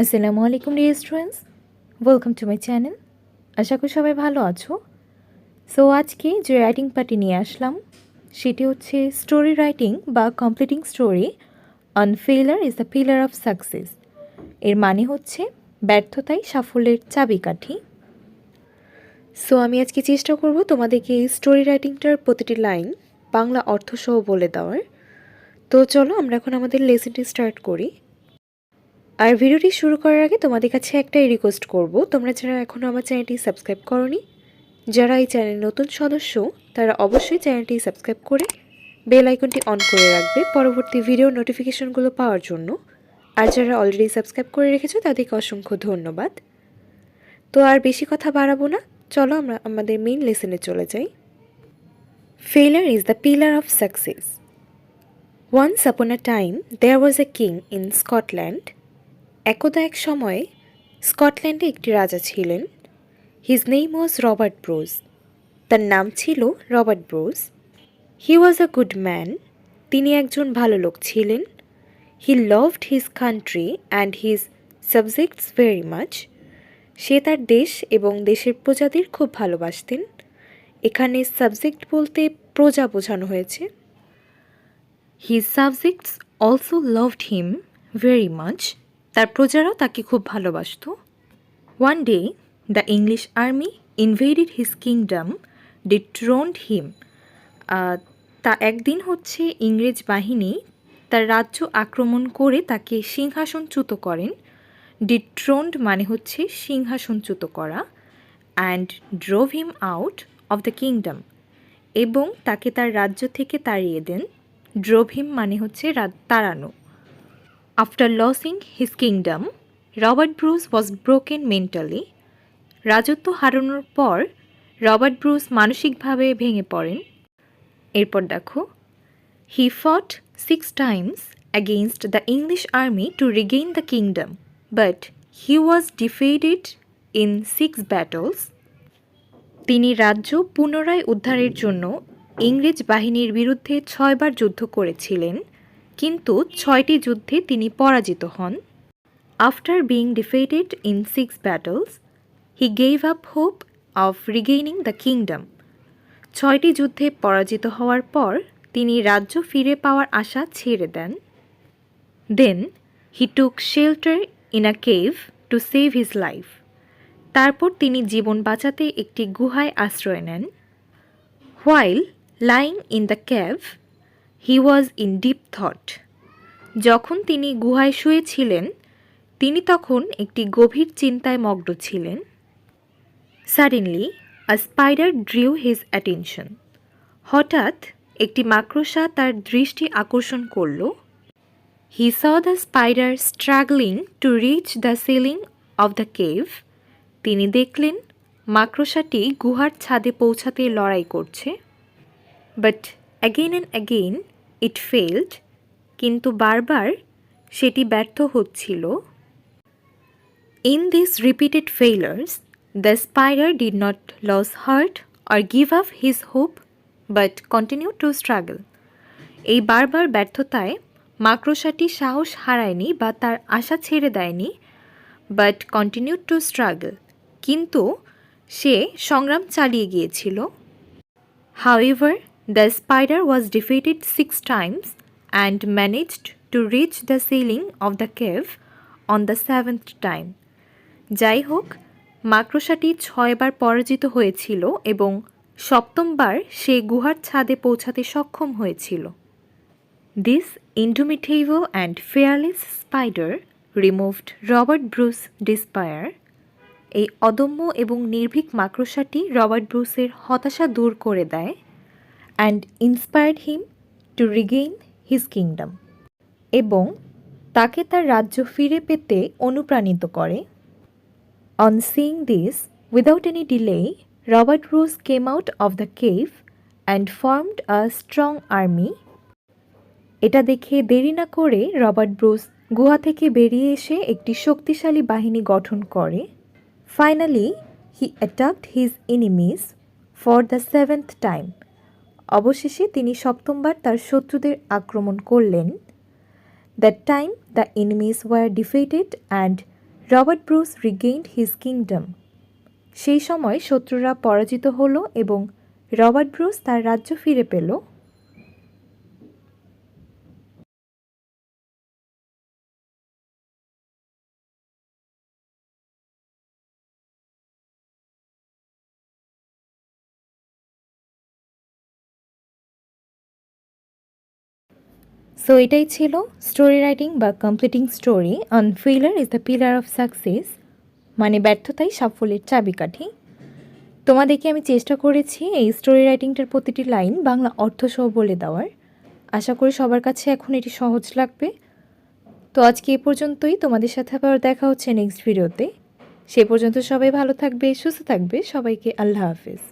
আসসালামু আলাইকুম dear students, welcome to my channel. আশা করি সবাই ভালো আছো। সো আজকে যে রাইটিং পার্টি নিয়ে আসলাম সেটি হচ্ছে স্টোরি রাইটিং বা completing story on failure is the pillar of success. এর মানে হচ্ছে ব্যর্থতাই সাফল্যের চাবিকাঠি। সো আমি আজকে চেষ্টা করব তোমাদেরকে এই স্টোরি রাইটিংটার প্রতিটি লাইন বাংলা অর্থসহ বলে দেওয়ার। তো চলো আমরা এখন আমাদের লেসনটি স্টার্ট করি। আর ভিডিওটি শুরু করার আগে তোমাদের কাছে একটাই রিকোয়েস্ট করব, তোমরা যারা এখনও আমার চ্যানেলটি সাবস্ক্রাইব করোনি, যারা এই চ্যানেল নতুন সদস্য তারা অবশ্যই চ্যানেলটি সাবস্ক্রাইব করে বেল আইকনটি অন করে রাখবে পরবর্তী ভিডিও নোটিফিকেশনগুলো পাওয়ার জন্য। আর যারা অলরেডি সাবস্ক্রাইব করে রেখেছো তাদেরকে অসংখ্য ধন্যবাদ। তো আর বেশি কথা বাড়াবো না, চলো আমরা আমাদের মেইন লেসনে চলে যাই। Failure is the pillar of success. Once upon a time there was a king in Scotland. একদা এক সময়ে স্কটল্যান্ডে একটি রাজা ছিলেন। His name was Robert Bruce. তার নাম ছিল Robert Bruce. He was a good man. তিনি একজন ভালো লোক ছিলেন। He loved his country and his subjects very much. সে তার দেশ এবং দেশের প্রজাদের খুব ভালোবাসতেন। এখানে সাবজেক্ট বলতে প্রজা বোঝানো হয়েছে। His subjects also loved him very much. তার প্রজারাও তাকে খুব ভালোবাসত। One day the English army invaded his kingdom, dethroned him. তা একদিন হচ্ছে ইংরেজ বাহিনী তার রাজ্য আক্রমণ করে তাকে সিংহাসনচ্যুত করেন। ডিথ্রোনড মানে হচ্ছে সিংহাসনচ্যুত করা। And drove him out of the kingdom, এবং তাকে তার রাজ্য থেকে তাড়িয়ে দেন। ড্রোভ হিম মানে হচ্ছে তাড়ানো। After losing his kingdom Robert Bruce was broken mentally. রাজত্ব হারানোর পর রবার্ট ব্রুস মানসিকভাবে ভেঙে পড়েন। এরপর দেখো, হি ফট 6 times against the English army to regain the kingdom, but he was defeated in 6 battles. তিনি রাজ্য পুনরায় উদ্ধারের জন্য ইংরেজ বাহিনীর বিরুদ্ধে 6 বার যুদ্ধ করেছিলেন, কিন্তু 6টি যুদ্ধে তিনি পরাজিত হন। After being defeated in 6 battles, he gave up hope of regaining the kingdom. 6টি যুদ্ধে পরাজিত হওয়ার পর তিনি রাজ্য ফিরে পাওয়ার আশা ছেড়ে দেন। Then he took shelter in a cave to save his life. তারপর তিনি জীবন বাঁচাতে একটি গুহায় আশ্রয় নেন। While lying in the cave, he was in deep thought. যখন তিনি গুহায় শুয়েছিলেন তিনি তখন একটি গভীর চিন্তায় মগ্ন ছিলেন। Suddenly, a spider drew his attention. হঠাৎ একটি মাকড়সা তার দৃষ্টি আকর্ষণ করল। He saw the spider struggling to reach the ceiling of the cave. তিনি দেখলেন মাকড়সাটি গুহার ছাদে পৌঁছাতে লড়াই করছে। But again and again it failed. কিন্তু বারবার সেটি ব্যর্থ হচ্ছিল। In these repeated failures, the spider did not lose heart or give up his hope, but continued to struggle. এই বারবার ব্যর্থতায় মাকড়সাটি সাহস হারায়নি বা তার আশা ছেড়ে দেয়নি, but continued to struggle, কিন্তু সে সংগ্রাম চালিয়ে গিয়েছিল। However, the spider was defeated 6 times and managed to reach the ceiling of the cave on the 7th time. যাই হোক, মাকড়সাটি 6 বার পরাজিত হয়েছিল এবং 7মবার সে গুহার ছাদে পৌঁছাতে সক্ষম হয়েছিল। This indomitable and fearless spider removed Robert Bruce's despair. এই অদম্য এবং নির্ভীক মাকড়সাটি রবার্ট ব্রুসের হতাশা দূর করে দেয়। And inspired him to Regain his kingdom, এবং তাকে তার রাজ্য ফিরে পেতে অনুপ্রাণিত করে। On seeing this, without any delay, Robert Bruce came out of the cave and formed a strong army. এটা দেখে দেরি না করে রবার্ট ব্রুস গুহা থেকে বেরিয়ে এসে একটি শক্তিশালী বাহিনী গঠন করে। Finally, he attacked his enemies for the 7th time. অবশেষে তিনি 7মবার তার শত্রুদের আক্রমণ করলেন। That time the enemies were defeated and Robert Bruce regained his kingdom. সেই সময় শত্রুরা পরাজিত হলো এবং রবার্ট ব্রুস তার রাজ্য ফিরে পেল। সো এটাই ছিল স্টোরি রাইটিং বা completing story on failure is the pillar of success, মানে ব্যর্থতাই সাফল্যের চাবিকাঠি। তোমাদেরকে আমি চেষ্টা করেছি এই স্টোরি রাইটিংটার প্রতিটি লাইন বাংলা অর্থসহ বলে দেওয়ার। আশা করি সবার কাছে এখন এটি সহজ লাগবে। তো আজকে এ পর্যন্তই, তোমাদের সাথে আবার দেখা হচ্ছে নেক্সট ভিডিওতে। সে পর্যন্ত সবাই ভালো থাকবে, সুস্থ থাকবে। সবাইকে আল্লাহ হাফেজ।